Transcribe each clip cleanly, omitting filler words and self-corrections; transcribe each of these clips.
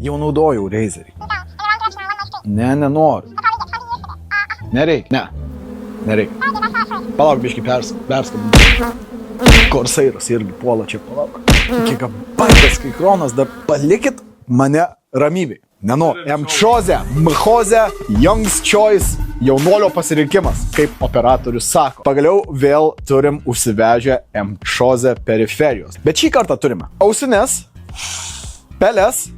Jau naudojau Razerį. Ne, nenoriu. Nereikia. Nereikia. Palauk, biškį perskambinti. Korsairas irgi puola čia, palauk. Gigabaitas skaikronas, dar palikit mane ramybėj. Nenoriu. M-Chose, M-Chose, Young's Choice, jaunuolio pasirinkimas, kaip operatorius sako. Pagaliau vėl turim užsivežę M-Chose periferijos. Bet šį kartą turime ausines, peles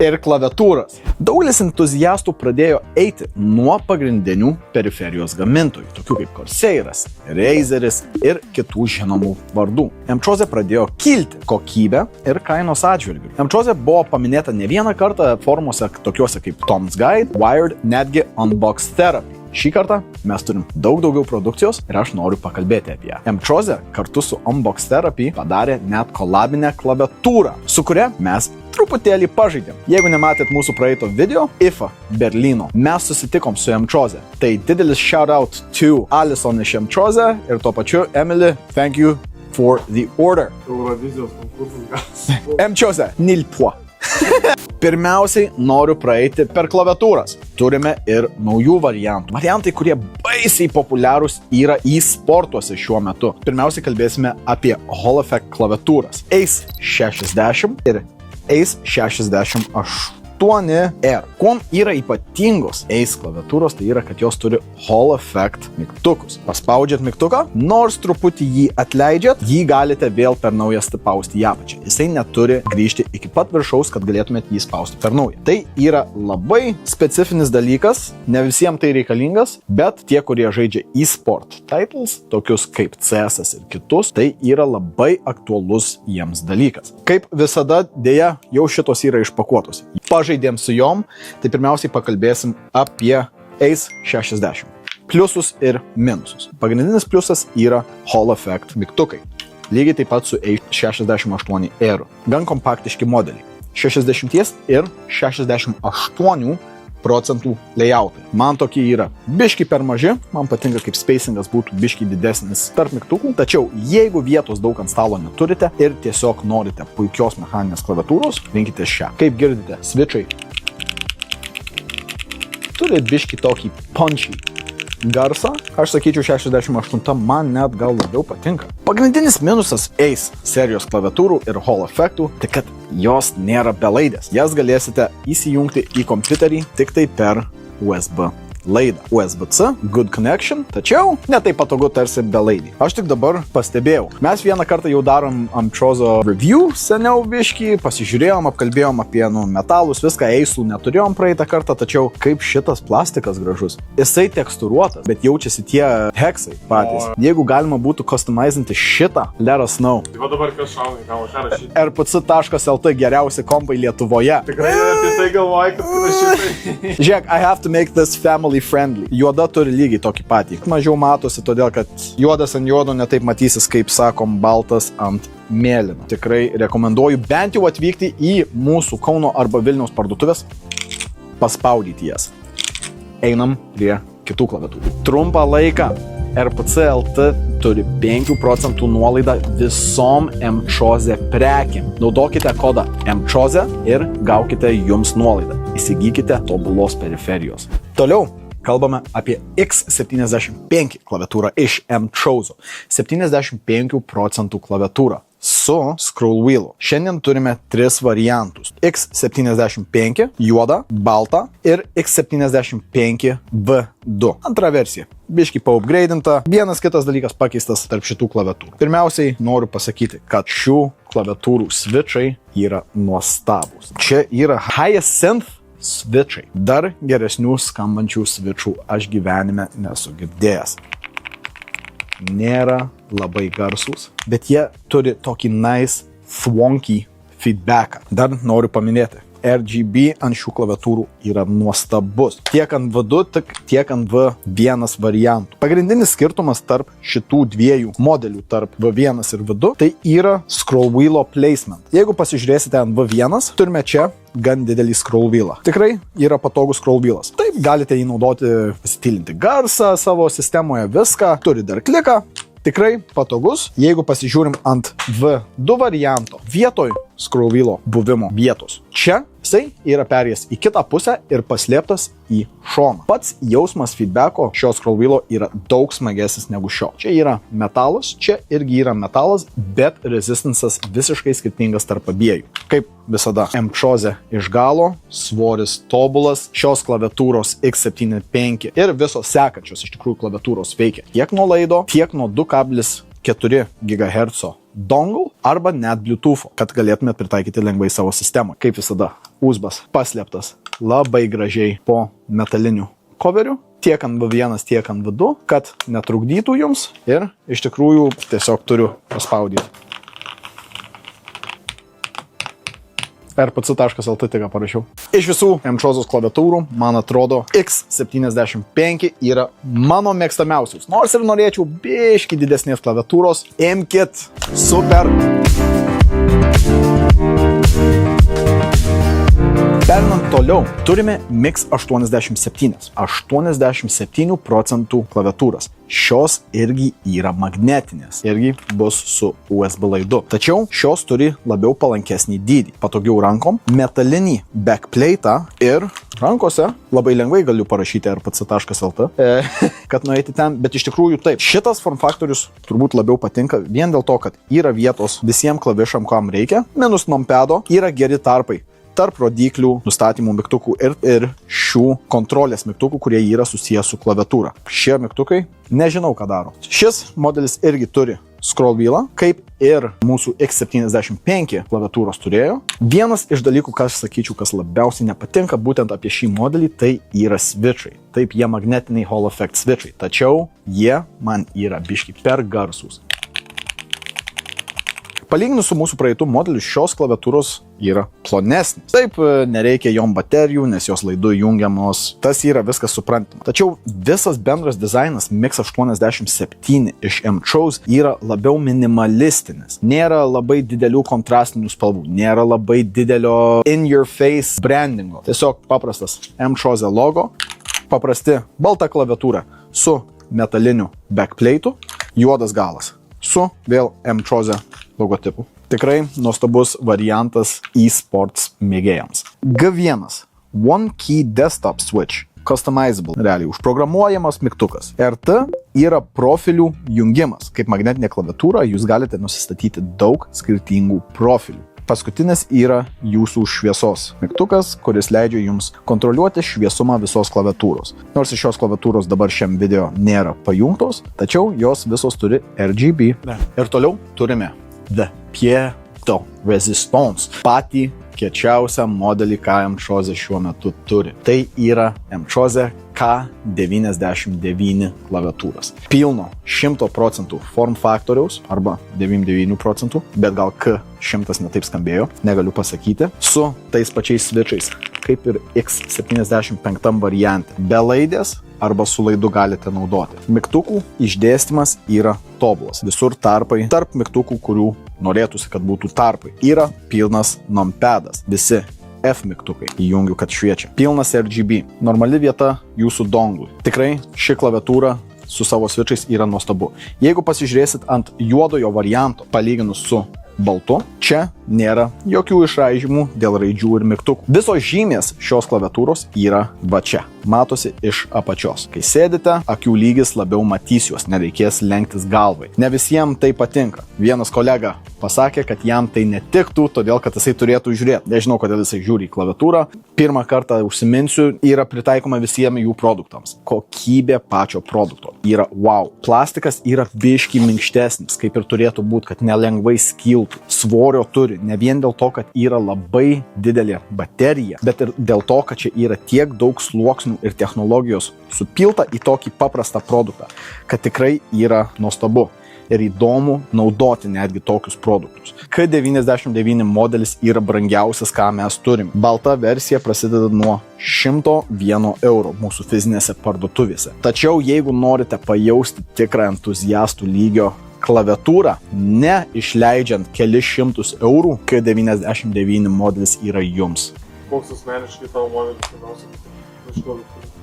ir klaviatūras. Daugelis entuziastų pradėjo eiti nuo pagrindinių periferijos gamintojų, tokių kaip Corsairas, Razeris ir kitų žinomų vardų. M-Chose pradėjo kilti kokybę ir kainos atžvilgiu. M-Chose buvo paminėta ne vieną kartą formuose tokiuose kaip Tom's Guide, Wired, netgi Unbox Therapy. Šį kartą mes turim daug daugiau produkcijos ir aš noriu pakalbėti apie ją. M-Chose kartu su Unbox Therapy padarė net kolabinę klaviatūrą, su kuria mes truputėlį pažaidėm. Jeigu nematėt mūsų praeito video, IFA Berlyno, mes susitikom su M-Chose. Tai didelis shoutout to Alison iš M-Chose ir tuo pačiu Emily, thank you for the order. Eurovizijos konkursas gal. M-Chose, nil point. Pirmiausiai noriu praeiti per klaviatūras. Turime ir naujų variantų. Variantai, kurie baisiai populiarūs yra e-sportuose šiuo metu. Pirmiausiai kalbėsime apie Hall Effect klaviatūras. Ace 60 ir Ace 68R. Kuom yra ypatingos Ace klaviatūros, tai yra, kad jos turi Hall Effect mygtukus. Paspaudžiat mygtuką, nors truputį jį atleidžiat, jį galite vėl per naują spausti į apačią. Jisai neturi grįžti iki pat viršaus, kad galėtumėt jį spausti per naują. Tai yra labai specifinis dalykas, ne visiems tai reikalingas, bet tie, kurie žaidžia e-sport titles, tokius kaip CS ir kitus, tai yra labai aktualus jiems dalykas. Kaip visada, dėja, jau šitos yra išpakuotos. Pažaidėm su jom, tai pirmiausiai pakalbėsim apie Ace 60. Pliusus ir minusus. Pagrindinis pliusas yra Hall Effect mygtukai. Lygiai taip pat su Ace 68R. Gan kompaktiški modeliai. 60 ir 68% layoutai. Man tokie yra biški per maži, man patinka kaip spacingas būtų biški didesnis tarp mygtukų, tačiau jeigu vietos daug ant stalo neturite ir tiesiog norite puikios mechaninės klaviatūros, rinkite šią. Kaip girdite, switchai turi biški tokį punchy garsą. Aš sakyčiau, 68 man net gal labiau patinka. Pagrindinis minusas Ace serijos klaviatūrų ir Hall Effectų, tai kad jos nėra belaidės. Jas galėsite įsijungti į kompiuterį tik tai per USB laidą. USB-C, good connection, tačiau netai patogu tarsi belaidį. Aš tik dabar pastebėjau. Mes vieną kartą jau darom M-Chose review seniau biškį, pasižiūrėjom, apkalbėjom apie metalus, viską Ace'ų neturėjom praeitą kartą, tačiau kaip šitas plastikas gražus. Jisai tekstūruotas, bet jaučiasi tie heksai patys. Jeigu galima būtų customizinti šitą, let us know. Tai va dabar kas šaunai, gal ką rašyti? rpc.lt geriausi kompai Lietuvoje. Tikrai apie tai galvoju, kad rašytai. Žiūrėk, I have to make this family friendly. Juoda turi lygiai tokį patį. Mažiau matosi, todėl kad juodas ant juodo netaip matysis, kaip sakom, baltas ant mėlyno. Tikrai rekomenduoju bent jau atvykti į mūsų Kauno arba Vilniaus parduotuvės, paspaudyti jas. Einam prie kitų klaviatūrų. Trumpą laiką RPC.lt turi 5% nuolaidą visom M-Chose prekėm. Naudokite kodą M-Chose ir gaukite jums nuolaidą. Įsigykite tobulos periferijos. Toliau kalbame apie X75 klaviatūrą iš M-Chose. 75% klaviatūra su scroll wheelu. Šiandien turime 3 variantus. X75 juoda, balta ir X75 V2. Antra versija. Biški paupgreidinta. Vienas kitas dalykas pakeistas tarp šitų klaviatūrų. Pirmiausiai noriu pasakyti, kad šių klaviatūrų switchai yra nuostabus. Čia yra Hyacinth switchai. Dar geresnių skambančių switchų aš gyvenime nesu girdėjęs. Nėra labai garsūs, bet jie turi tokį nice, thwonky feedbacką. Dar noriu paminėti, RGB ant šių klaviatūrų yra nuostabus. Tiek ant V2, tiek ant V1 variantų. Pagrindinis skirtumas tarp šitų dviejų modelių, tarp V1 ir V2, tai yra scroll wheelo placement. Jeigu pasižiūrėsite ant V1, turime čia gan didelį scroll wheelą. Tikrai yra patogus scroll wheelas. Taip, galite jį naudoti, pasitilinti garsą savo sistemoje, viską. Turi dar kliką, Tikrai patogus, jeigu pasižiūrim ant V2 varianto vietoj scroll wheel'o buvimo vietos. Čia jisai yra perėjęs į kitą pusę ir paslėptas į šoną. Pats jausmas feedbacko šio scroll wheel'o yra daug smagesnis negu šio. Čia yra metalas, čia irgi yra metalas, bet rezistansas visiškai skirtingas tarp abiejų. Kaip visada, M-Chose iš galo, svoris tobulas, šios klaviatūros X75 ir visos sekančios iš tikrųjų klaviatūros veikia tiek nuo laido, tiek nuo 2,4 GHz dongle arba net Bluetooth, kad galėtumėt pritaikyti lengvai savo sistemą. Kaip visada, USB-as paslėptas labai gražiai po metaliniu coveriu, tiek ant V1, tiek ant V2, kad netrukdytų jums ir iš tikrųjų tiesiog turiu paspaudyti. rpc.lt tik parašiau. Iš visų M-Chose'os klaviatūrų, man atrodo, X75 yra mano mėgstamiausius. Nors ir norėčiau biškį didesnės klaviatūros, imkit, super. Perinant toliau, turime Mix 87. 87% klaviatūras. Šios irgi yra magnetinės, irgi bus su USB laidu. Tačiau šios turi labiau palankesnį dydį, patogiau rankom, metalinį backplate'ą ir rankose labai lengvai galiu parašyti rpc.lt, kad nueiti ten, bet iš tikrųjų taip. Šitas form faktorius turbūt labiau patinka vien dėl to, kad yra vietos visiems klavišam, kam reikia, minus numpedo, yra geri tarpai tarp rodyklių, nustatymų mygtukų ir šių kontrolės mygtukų, kurie yra susijęs su klaviatūra. Šie mygtukai nežinau, ką daro. Šis modelis irgi turi scroll wheel'ą, kaip ir mūsų X75 klaviatūros turėjo. Vienas iš dalykų, ką aš sakyčiau, kas labiausiai nepatinka būtent apie šį modelį, tai yra switchai. Taip, jie magnetiniai Hall effect switchai, tačiau jie man yra biški per garsūs. Palyginus su mūsų praeitų modeliu, šios klaviatūros yra plonesnis. Taip, nereikia jom baterijų, nes jos laidu jungiamos, tas yra viskas suprantama. Tačiau visas bendras dizainas Mix 87 iš M-Chose yra labiau minimalistinis. Nėra labai didelių kontrastinių spalvų, nėra labai didelio in-your-face brandingo. Tiesiog paprastas M-Chose logo, paprasti balta klaviatūra su metaliniu backplate'u, juodas galas su vėl M-Chose logotipu. Tikrai nuostabus variantas e-sports mėgėjams. G1 One Key Desktop Switch, customizable, realiai užprogramuojamas mygtukas. RT yra profilių jungimas. Kaip magnetinė klaviatūra, jūs galite nusistatyti daug skirtingų profilių. Paskutinis yra jūsų šviesos mygtukas, kuris leidžia jums kontroliuoti šviesumą visos klaviatūros. Nors iš šios klaviatūros dabar šiam video nėra pajungtos, tačiau jos visos turi RGB. Ir toliau turime The Pieto Resistance, patį kiečiausią modelį, ką M-Chose šiuo metu turi. Tai yra M-Chose K99 klaviatūras. Pilno 100% form faktoriaus, arba 99%, bet gal K100 netaip skambėjo, negaliu pasakyti, su tais pačiais switchais, kaip ir X75 variante. Be laidės arba su laidu galite naudoti. Mygtukų išdėstymas yra tobulas. Visur tarpai tarp mygtukų, kurių norėtųsi, kad būtų tarpai. Yra pilnas numpedas. Visi F mygtukai. Įjungiu, kad šviečia. Pilnas RGB. Normali vieta jūsų donglui. Tikrai ši klaviatūra su savo switchais yra nuostabu. Jeigu pasižiūrėsit ant juodojo varianto, palyginus su baltu, čia nėra jokių išraižymų dėl raidžių ir mygtukų. Visos žymės šios klaviatūros yra va čia. Matosi iš apačios. Kai sėdite, akių lygis labiau matys juos, nereikės lenktis galvai. Ne visiems tai patinka. Vienas kolega pasakė, kad jam tai netiktų, todėl kad jisai turėtų žiūrėti. Nežinau, kodėl jisai žiūri į klaviatūrą. Pirmą kartą užsiminsiu, yra pritaikoma visiems jų produktams. Kokybė pačio produkto yra wow. Plastikas yra biškį minkštesnis, kaip ir turėtų būti, kad nelengvai skiltų. Svorio turi, ne vien dėl to, kad yra labai didelė baterija, bet ir dėl to, kad čia yra tiek daug sluoksnių ir technologijos supilta į tokį paprastą produktą, kad tikrai yra nuostabu ir įdomu naudoti netgi tokius produktus. K99 modelis yra brangiausias, ką mes turim. Balta versija prasideda nuo 101 € mūsų fizinėse parduotuvėse. Tačiau jeigu norite pajausti tikrą entuziastų lygio klaviatūrą, ne išleidžiant kelis šimtus eurų, K99 modelis yra jums. Koks asmeniškai tavo modelis labiausiai patinka?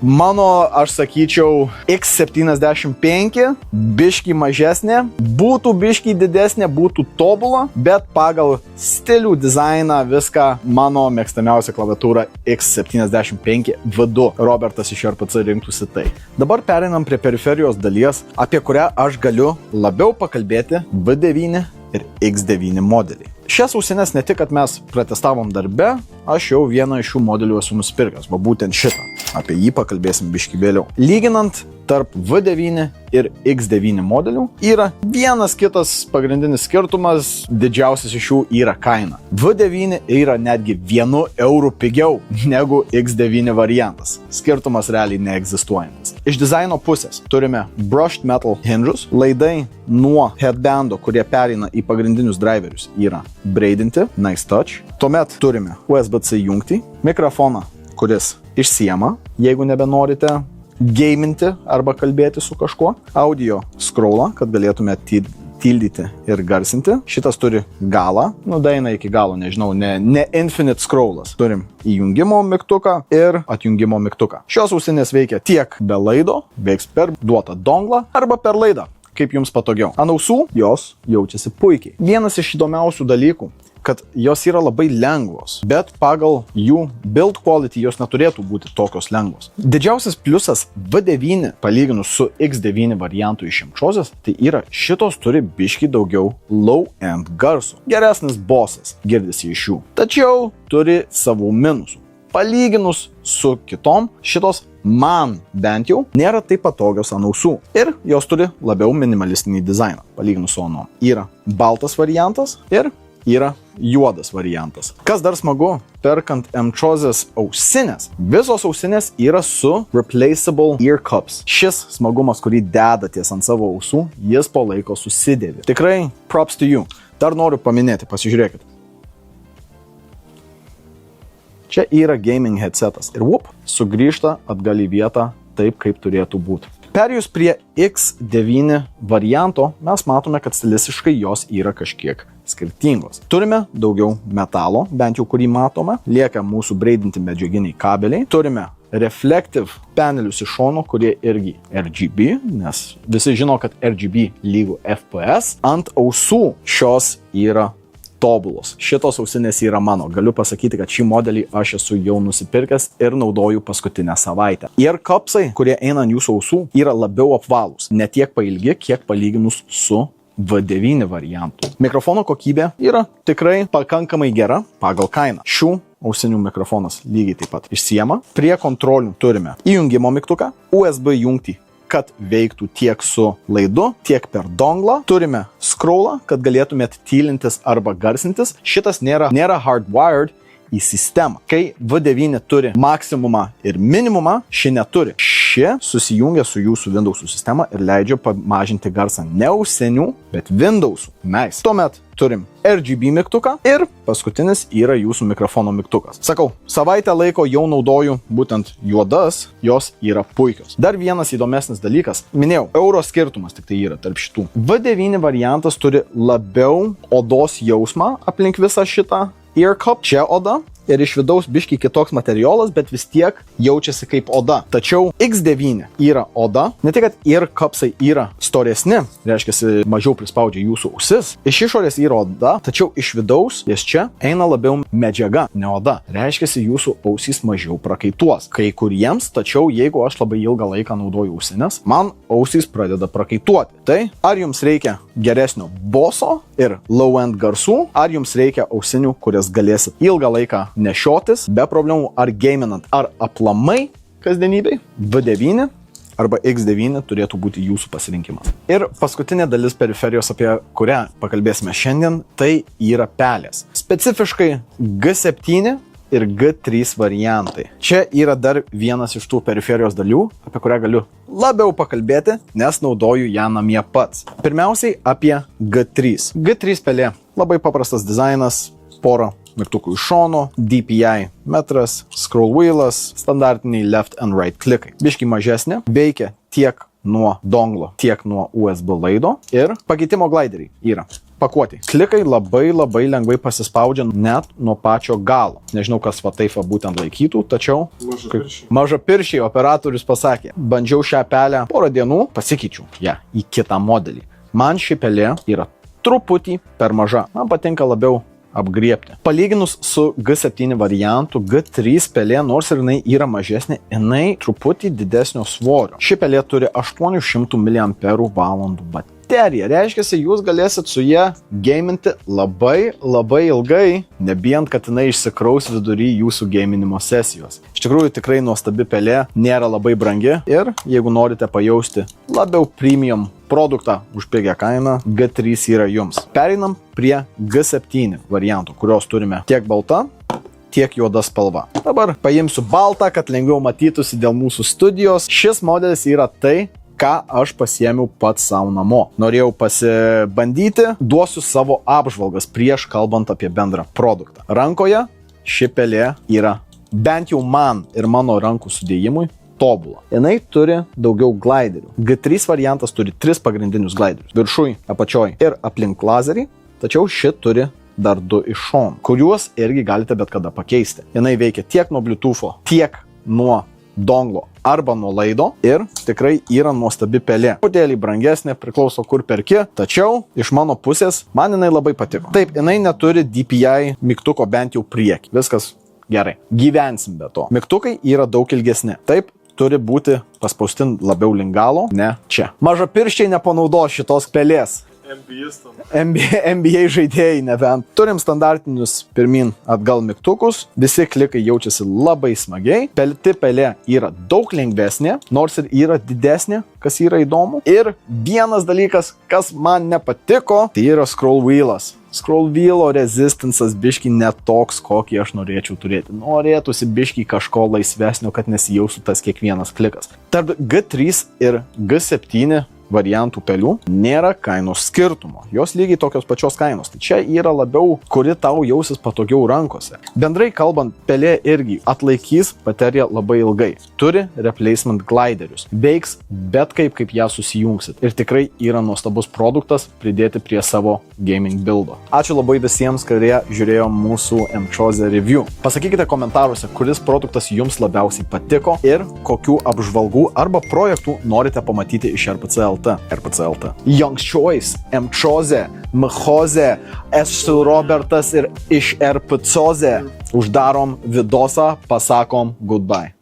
Mano, aš sakyčiau, X75, biški mažesnė, būtų biški didesnė, būtų tobula, bet pagal stilių, dizainą, viską mano mėgstamiausia klaviatūra X75 V2. Robertas iš RPC rinktųsi tai. Dabar pereinam prie periferijos dalies, apie kurią aš galiu labiau pakalbėti V9 ir X9 modeliai. Šias ausinės ne tik, kad mes pratestavom darbe, aš jau vieną iš šių modelių esu nusipirkęs, va būtent šitą. Apie jį pakalbėsim biškį vėliau. Lyginant tarp V9 ir X9 modelių yra vienas kitas pagrindinis skirtumas, didžiausias iš jų yra kaina. V9 yra netgi 1 eurų pigiau negu X9 variantas. Skirtumas realiai neegzistuojantis. Iš dizaino pusės turime brushed metal hinges, laidai nuo headbando, kurie pereina į pagrindinius driverius, yra braidinti, nice touch. Tuomet turime USB-C jungtį, mikrofoną, kuris išsiema, jeigu nebenorite gaminti arba kalbėti su kažkuo, audio scrollą, kad galėtume tildyti ir garsinti. Šitas turi galą, daeina iki galo, nežinau, ne infinite scrollas. Turim įjungimo mygtuką ir atjungimo mygtuką. Šios ausinės veikia tiek be laido, veiks per duotą donglą arba per laidą, kaip jums patogiau. Ant ausų jos jaučiasi puikiai. Vienas iš įdomiausių dalykų, kad jos yra labai lengvos, bet pagal jų build quality jos neturėtų būti tokios lengvos. Didžiausias pliusas V9 palyginus su X9 variantu iš Emchozės, tai yra šitos turi biškį daugiau low-end garsų. Geresnis bosas girdisi iš jų, tačiau turi savų minusų. Palyginus su kitom, šitos man bent jau nėra taip patogios ant ausų ir jos turi labiau minimalistinį dizainą, palyginus su anom. Yra baltas variantas ir yra juodas variantas. Kas dar smagu, perkant Emchozės ausinės, visos ausinės yra su replaceable ear cups. Šis smagumas, kurį dedatės ant savo ausų, jis po laiko susidėvi. Tikrai props to you. Dar noriu paminėti, pasižiūrėkit. Čia yra gaming headsetas ir sugrįžta atgal į vietą taip, kaip turėtų būti. Perėjus prie X9 varianto, mes matome, kad stilistiškai jos yra kažkiek skirtingos. Turime daugiau metalo, bent jau kurį matome, lieka mūsų braidinti medžiaginiai kabeliai, turime reflective panelius iš šono, kurie irgi RGB, nes visi žino, kad RGB lygu FPS. Ant ausų šios yra tobulos. Šitos ausinės yra mano. Galiu pasakyti, kad šį modelį aš esu jau nusipirkęs ir naudoju paskutinę savaitę. Ear cupsai, kurie eina ant jūsų ausų, yra labiau apvalūs. Ne tiek pailgi, kiek palyginus su V9 variantu. Mikrofono kokybė yra tikrai pakankamai gera pagal kainą. Šių ausinių mikrofonas lygiai taip pat išsiema. Prie kontrolių turime įjungimo mygtuką, USB jungtį, kad veiktų tiek su laidu, tiek per donglą. Turime scrollą, kad galėtumėt tylintis arba garsintis. Šitas nėra hardwired į sistemą. Kai V9 turi maksimumą ir minimumą, ši neturi. Ši susijungia su jūsų Windows'ų sistema ir leidžia pamažinti garsą ne ausinių, bet Windows'ų. Nice. Tuomet turim RGB mygtuką ir paskutinis yra jūsų mikrofono mygtukas. Sakau, savaitę laiko jau naudoju būtent juodas, jos yra puikios. Dar vienas įdomesnis dalykas, minėjau, euro skirtumas tik tai yra tarp šitų. V9 variantas turi labiau odos jausmą aplink visą šitą ear cup. Čia oda ir iš vidaus biškiai kitoks materialas, bet vis tiek jaučiasi kaip oda. Tačiau X9 yra oda. Ne tik, kad ear cupsai yra storesni, reiškia, mažiau prispaudžia jūsų ausis. Iš išorės yra oda, tačiau iš vidaus jas čia eina labiau medžiaga, ne oda. Reiškia, jūsų ausys mažiau prakaituos. Kai kuriems, tačiau jeigu aš labai ilgą laiką naudoju ausinės, man ausys pradeda prakaituoti. Tai ar jums reikia geresnio boso ir low-end garsų, ar jums reikia ausinių, kurias galėsit ilgą laiką nešiotis be problemų, ar gaminant, ar aplamai kasdienybei, V9 arba X9 turėtų būti jūsų pasirinkimas. Ir paskutinė dalis periferijos, apie kurią pakalbėsime šiandien, tai yra pelės. Specifiškai G7 ir G3 variantai. Čia yra dar vienas iš tų periferijos dalių, apie kurią galiu labiau pakalbėti, nes naudoju ją namie pats. Pirmiausiai apie G3. G3 pelė. Labai paprastas dizainas, pora mygtukų iš šono, DPI metras, scroll wheelas, standartiniai left and right klikai. Biški mažesnė, veikia tiek nuo donglo, tiek nuo USB laido ir pakeitimo glideriai yra pakuotė. Klikai labai lengvai pasispaudžia net nuo pačio galo. Nežinau, kas va taip būtent laikytų, tačiau mažapirščiai operatorius pasakė. Bandžiau šią pelę porą dienų, pasikeičiau ją į kitą modelį. Man ši pelė yra truputį per maža. Man patinka labiau apgriebti. Palyginus su G7 variantu, G3 pelė, nors ir jinai yra mažesnė, jinai truputį didesnio svorio. Ši pelė turi 800 mAh bateriją. Reiškia, jūs galėsit su ją gaminti labai ilgai, nebijant, kad jinai išsikraus vidury jūsų gaminimo sesijos. Iš tikrųjų, tikrai nuostabi pelė, nėra labai brangi ir jeigu norite pajausti labiau premium produktą už pigią kainą, G3 yra jums. Pereinam prie G7 variantų, kurios turime tiek balta, tiek juoda spalva. Dabar paimsiu baltą, kad lengviau matytųsi dėl mūsų studijos. Šis modelis yra tai, ką aš pasiėmiau pats savo namo. Norėjau pasibandyti, duosiu savo apžvalgas prieš kalbant apie bendrą produktą. Rankoje ši pelė yra bent jau man ir mano rankų sudėjimui tobula. Jinai turi daugiau glaiderių. G3 variantas turi 3 pagrindinius glaiderius. Viršui, apačioj ir aplink lazerį, tačiau ši turi dar 2 iš šonų, kuriuos irgi galite bet kada pakeisti. Jinai veikia tiek nuo Bluetootho, tiek nuo donglo arba nuo laido ir tikrai yra nuostabi pelė. Kodėlį brangesnė, priklauso kur perki, tačiau iš mano pusės man jinai labai patiko. Taip, jinai neturi DPI mygtuko bent jau priekį. Viskas gerai. Gyvensim be to. Mygtukai yra daug ilgesni. Taip, turi būti paspausti labiau link galo, ne čia. Mažapirščiai nepanaudos šitos pelės. NBA žaidėjai nebent. Turim standartinius pirmin atgal mygtukus, visi klikai jaučiasi labai smagiai, pelė yra daug lengvesnė, nors ir yra didesnė, kas yra įdomu. Ir vienas dalykas, kas man nepatiko, tai yra scroll wheelas. Scroll wheelo rezistansas biški netoks, kokį aš norėčiau turėti. Norėtųsi biški kažko laisvesnio, kad nesijaustų tas kiekvienas klikas. Tarp G3 ir G7 variantų pelių nėra kainos skirtumo. Jos lygiai tokios pačios kainos. Tai čia yra labiau, kuri tau jausis patogiau rankose. Bendrai kalbant, pelė irgi atlaikys bateriją labai ilgai. Turi replacement gliderius. Veiks bet kaip ją susijungsit. Ir tikrai yra nuostabus produktas pridėti prie savo gaming buildo. Ačiū labai visiems, kurie žiūrėjo mūsų Mchoze review. Pasakykite komentaruose, kuris produktas jums labiausiai patiko ir kokių apžvalgų arba projektų norite pamatyti iš RPC.lt. Young's Choice, Mchoze, Mchoze, esu Robertas ir iš RPC.lt. Uždarom vidosą, pasakom goodbye.